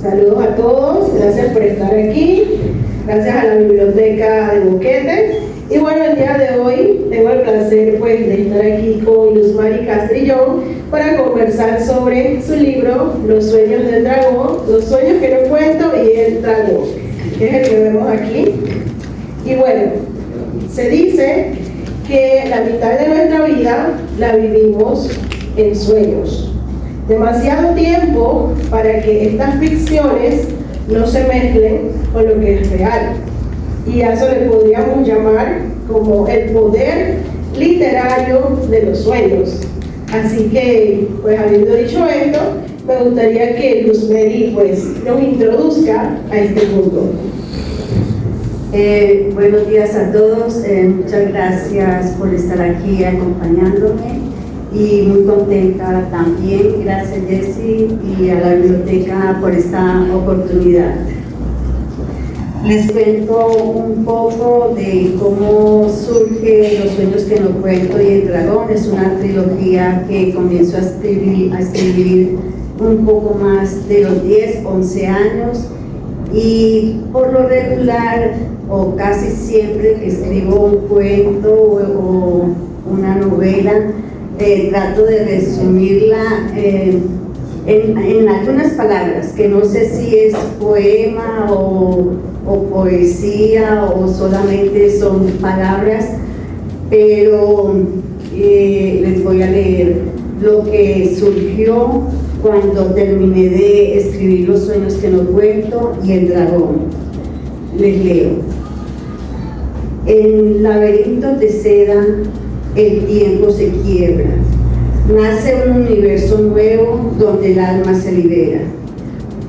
Saludos a todos, gracias por estar aquí, gracias a la Biblioteca de Boquete. Y bueno, el día de hoy tengo el placer pues, de estar aquí con Luzmari Castrillón para conversar sobre su libro Los sueños del dragón, los sueños que no cuento y el dragón, que es el que vemos aquí. Y bueno, se dice que la mitad de nuestra vida la vivimos en sueños. Demasiado tiempo para que estas ficciones no se mezclen con lo que es real. Y a eso le podríamos llamar como el poder literario de los sueños. Así que, pues habiendo dicho esto, me gustaría que Luzmari pues nos introduzca a este mundo. Buenos días a todos, muchas gracias por estar aquí acompañándome y muy contenta también, gracias Jessy y a la biblioteca por esta oportunidad. Les cuento un poco de cómo surge Los sueños que no cuento y el dragón. Es una trilogía que comienzo a escribir un poco más de los 10, 11 años y por lo regular o casi siempre que escribo un cuento o una novela, trato de resumirla en algunas palabras, que no sé si es poema o poesía o solamente son palabras, pero les voy a leer lo que surgió cuando terminé de escribir Los sueños que no cuento y el dragón. Les leo. En laberintos de seda el tiempo se quiebra, nace un universo nuevo donde el alma se libera.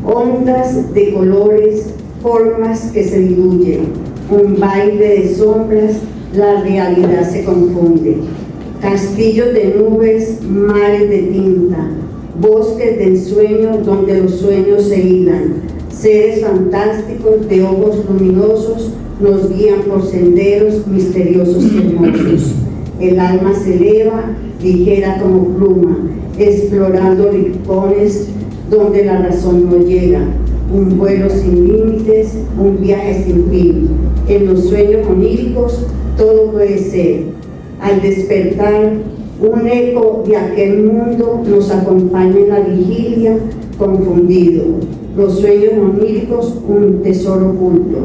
Ondas de colores, formas que se diluyen, un baile de sombras, la realidad se confunde. Castillos de nubes, mares de tinta, bosques de ensueño donde los sueños se hilan. Seres fantásticos de ojos luminosos nos guían por senderos misteriosos y hermosos. El alma se eleva, ligera como pluma, explorando rincones donde la razón no llega. Un vuelo sin límites, un viaje sin fin. En los sueños oníricos todo puede ser. Al despertar, un eco de aquel mundo nos acompaña en la vigilia, confundido. Los sueños oníricos, un tesoro oculto.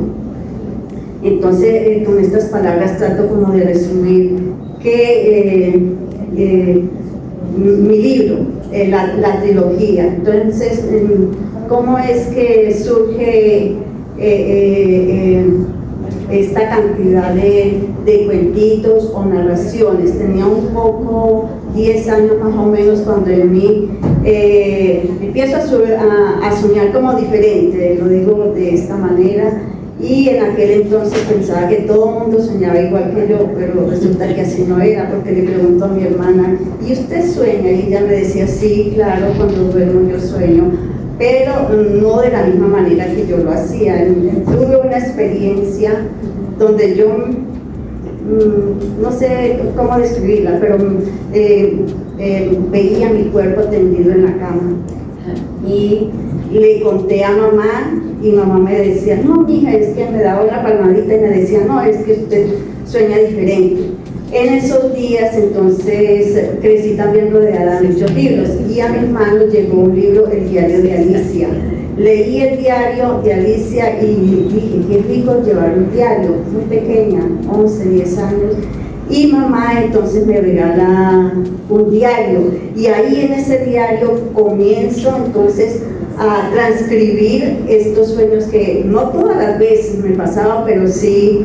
Entonces, con estas palabras trato como de resumir que mi libro, la trilogía. Entonces, ¿cómo es que surge esta cantidad de cuentitos o narraciones? Tenía un poco, 10 años más o menos, cuando en mí empiezo a soñar como diferente, lo digo de esta manera. Y en aquel entonces pensaba que todo el mundo soñaba igual que yo, pero resulta que así no era, porque le pregunto a mi hermana, ¿y usted sueña? Y ella me decía, sí, claro, cuando duermo yo sueño, pero no de la misma manera que yo lo hacía. Tuve una experiencia donde yo, no sé cómo describirla, pero veía mi cuerpo tendido en la cama. Y le conté a mamá y mamá me decía, no, mija, es que me daba una palmadita y me decía, no, es que usted sueña diferente. En esos días entonces crecí también rodeada de muchos libros y a mis manos llegó un libro, El diario de Alicia. Leí el diario de Alicia y dije, qué rico llevar un diario, muy pequeña, 11, 10 años. Y mamá entonces me regala un diario y ahí en ese diario comienzo entonces a transcribir estos sueños que no todas las veces me pasaban, pero sí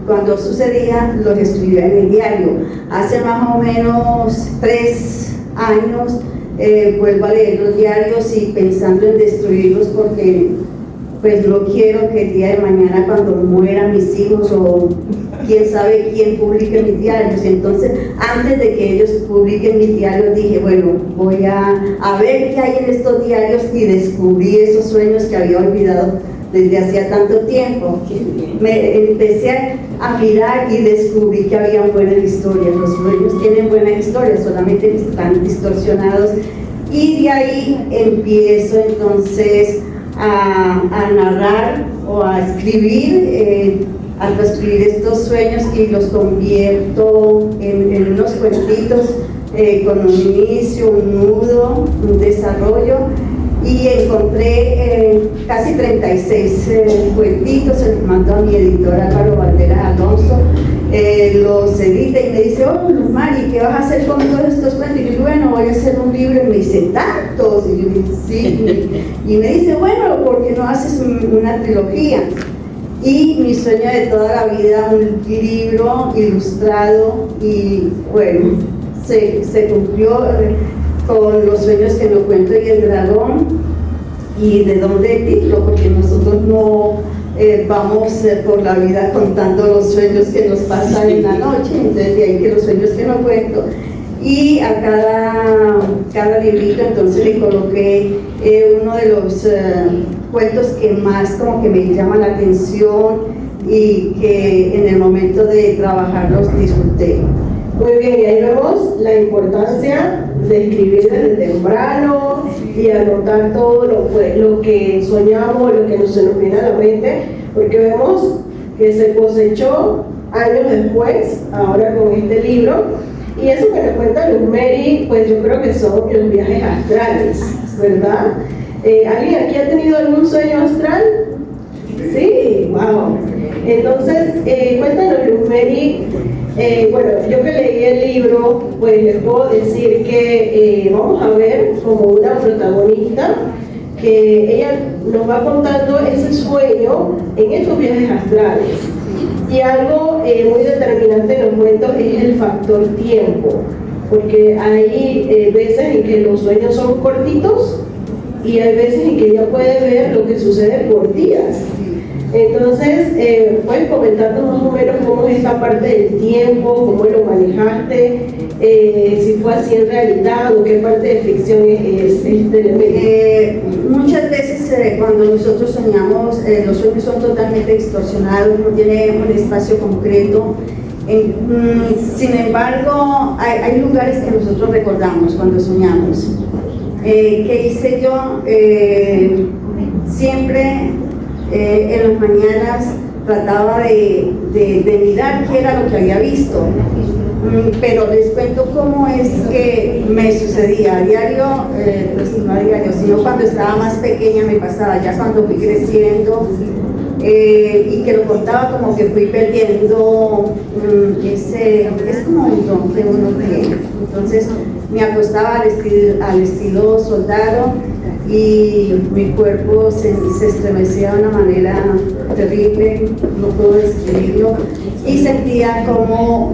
cuando sucedía los escribía en el diario. Hace más o menos 3 años vuelvo a leer los diarios y pensando en destruirlos porque pues no quiero que el día de mañana cuando mueran mis hijos o quién sabe quién publique mis diarios. Entonces, antes de que ellos publiquen mis diarios, dije, bueno, voy a ver qué hay en estos diarios y descubrí esos sueños que había olvidado desde hacía tanto tiempo. Me empecé a mirar y descubrí que había buenas historias. Los sueños tienen buenas historias, solamente están distorsionados Y de ahí empiezo entonces a narrar o a escribir, a transcribir estos sueños y los convierto en unos cuentitos con un inicio, un nudo, un desarrollo, y encontré casi 36 cuentitos. Se los mando a mi editor Álvaro Valderas Alonso, los edita y me dice: oh, Luz Mari, ¿qué vas a hacer con todos estos cuentos? Y yo digo: bueno, voy a hacer un libro. Y me dice: ¿tantos? Y yo digo: sí. Y me dice: bueno, ¿por qué no haces una trilogía? Y mi sueño de toda la vida, un libro ilustrado, y bueno, se cumplió con Los sueños que no cuento y El dragón. ¿Y de dónde el título? Porque nosotros no vamos por la vida contando los sueños que nos pasan en la noche, entonces de ahí que Los sueños que no cuento. Y a cada librito entonces le coloqué uno de los cuentos que más como que me llama la atención y que en el momento de trabajarlos disfruté. Muy bien, y ahí vemos la importancia de escribir desde temprano y anotar todo lo que soñamos, lo que se nos viene a la mente, porque vemos que se cosechó años después, ahora con este libro. Y eso que nos cuenta Luz Mary, pues yo creo que son los viajes astrales, ¿verdad? ¿Alguien aquí ha tenido algún sueño astral? Sí, wow. Entonces, cuéntanos, Luz Mary. Bueno, yo que leí el libro, pues les puedo decir que vamos a ver como una protagonista que ella nos va contando ese sueño en estos viajes astrales. Y algo muy determinante en los cuentos es el factor tiempo, porque hay veces en que los sueños son cortitos y hay veces en que ella puede ver lo que sucede por días. Entonces, puedes comentarnos más o menos cómo es esta parte del tiempo, cómo lo manejaste, si fue así en realidad o qué parte de ficción es este elemento. Muchas veces cuando nosotros soñamos, los sueños son totalmente distorsionados, no tiene un espacio concreto. Sin embargo, hay lugares que nosotros recordamos cuando soñamos. ¿Qué hice yo? Siempre en las mañanas trataba de mirar qué era lo que había visto, pero les cuento cómo es que me sucedía a diario, pues no a diario, sino cuando estaba más pequeña me pasaba, ya cuando fui creciendo, y que lo contaba como que fui perdiendo es como un don que uno tiene. Entonces me acostaba al estilo soldado y mi cuerpo se estremecía de una manera terrible, no puedo describirlo, y sentía como,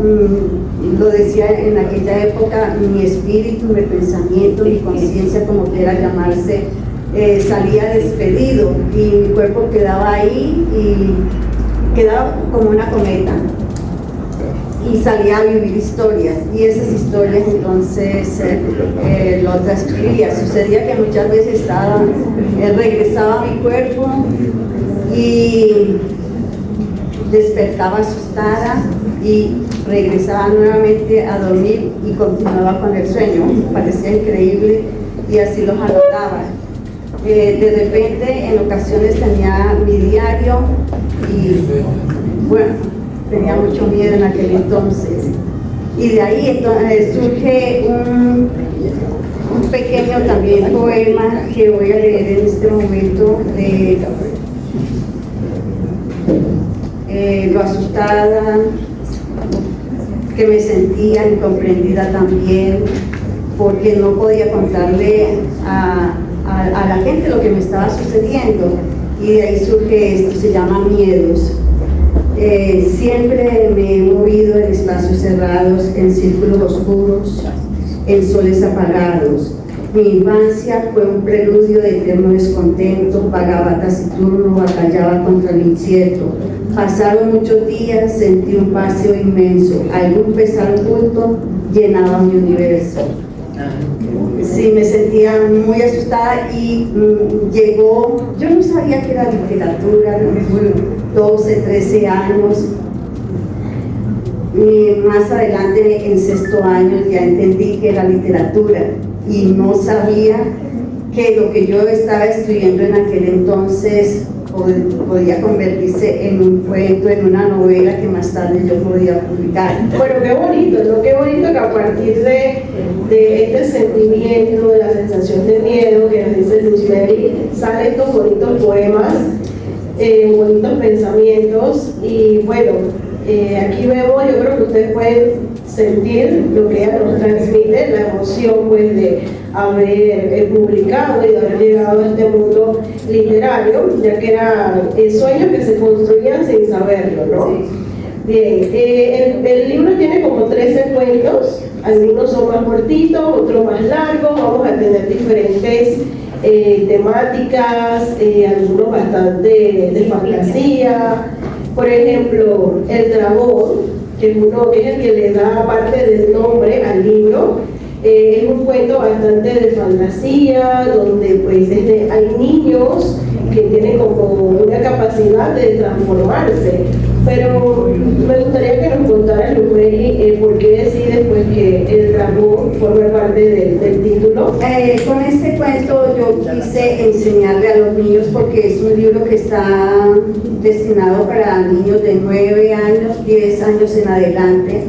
lo decía en aquella época, mi espíritu, mi pensamiento, mi conciencia, como quiera llamarse, salía despedido y mi cuerpo quedaba ahí y quedaba como una cometa y salía a vivir historias, y esas historias entonces lo transcribía. Sucedía que muchas veces regresaba a mi cuerpo y despertaba asustada y regresaba nuevamente a dormir y continuaba con el sueño. Me parecía increíble y así los anotaba. De repente en ocasiones tenía mi diario y bueno, tenía mucho miedo en aquel entonces, y de ahí surge un pequeño también poema que voy a leer en este momento, lo asustada que me sentía, incomprendida también, porque no podía contarle a la gente lo que me estaba sucediendo, y de ahí surge esto, se llama Miedos. Siempre me he movido en espacios cerrados, en círculos oscuros, en soles apagados. Mi infancia fue un preludio de eterno descontento, vagaba taciturno, batallaba contra el incierto. Pasaron muchos días, sentí un vacío inmenso, algún pesar oculto llenaba mi universo. Sí, me sentía muy asustada y llegó, yo no sabía que era literatura, 12, 13 años, y más adelante en sexto año ya entendí que era literatura, y no sabía que lo que yo estaba escribiendo en aquel entonces podía convertirse en un cuento, en una novela que más tarde yo podía publicar. Bueno, qué bonito, ¿no? Qué bonito que a partir de este sentimiento, de la sensación de miedo que nos dice Luz Mary, salen estos bonitos poemas, bonitos pensamientos. Y bueno, aquí vemos, yo creo que ustedes pueden sentir lo que ella nos transmite, la emoción pues de haber publicado y de haber llegado a este mundo literario, ya que eran sueños que se construían sin saberlo, ¿no? Sí. Bien, el libro tiene como 13 cuentos, algunos son más cortitos, otros más largos, vamos a tener diferentes temáticas, algunos bastante de fantasía. Por ejemplo, El Dragón, que es el que le da parte del nombre al libro. Es un cuento bastante de fantasía, donde pues hay niños que tienen como una capacidad de transformarse. Pero me gustaría que nos contara, Luz Mary, por qué decides pues que el dragón forme parte del título. Con este cuento yo quise enseñarle a los niños, porque es un libro que está destinado para niños de 9 años, 10 años en adelante.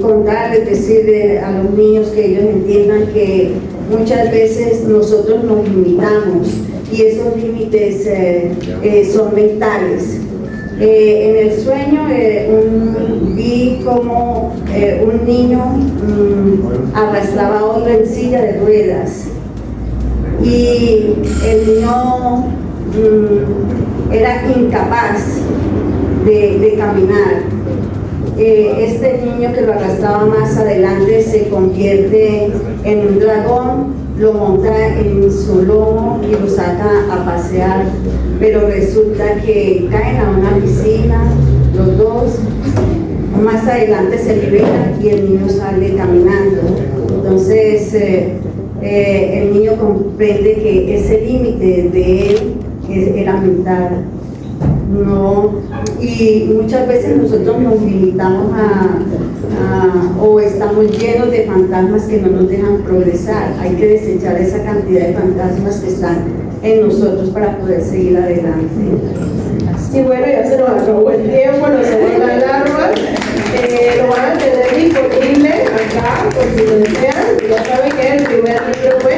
Contarles, decirle a los niños que ellos entiendan que muchas veces nosotros nos limitamos y esos límites son mentales. En el sueño vi como un niño arrastraba a otro en silla de ruedas y el niño era incapaz de caminar. Este niño que lo arrastraba más adelante se convierte en un dragón, lo monta en su lomo y lo saca a pasear, pero resulta que caen a una piscina los dos. Más adelante se liberan y el niño sale caminando. Entonces el niño comprende que ese límite de él era mental. No, y muchas veces nosotros nos limitamos o estamos llenos de fantasmas que no nos dejan progresar. Hay que desechar esa cantidad de fantasmas que están en nosotros para poder seguir adelante. Sí, bueno, ya se nos acabó el tiempo, nos sonó la alarma. Lo van a tener disponible acá, por si lo desean. Ya saben que el primer libro fue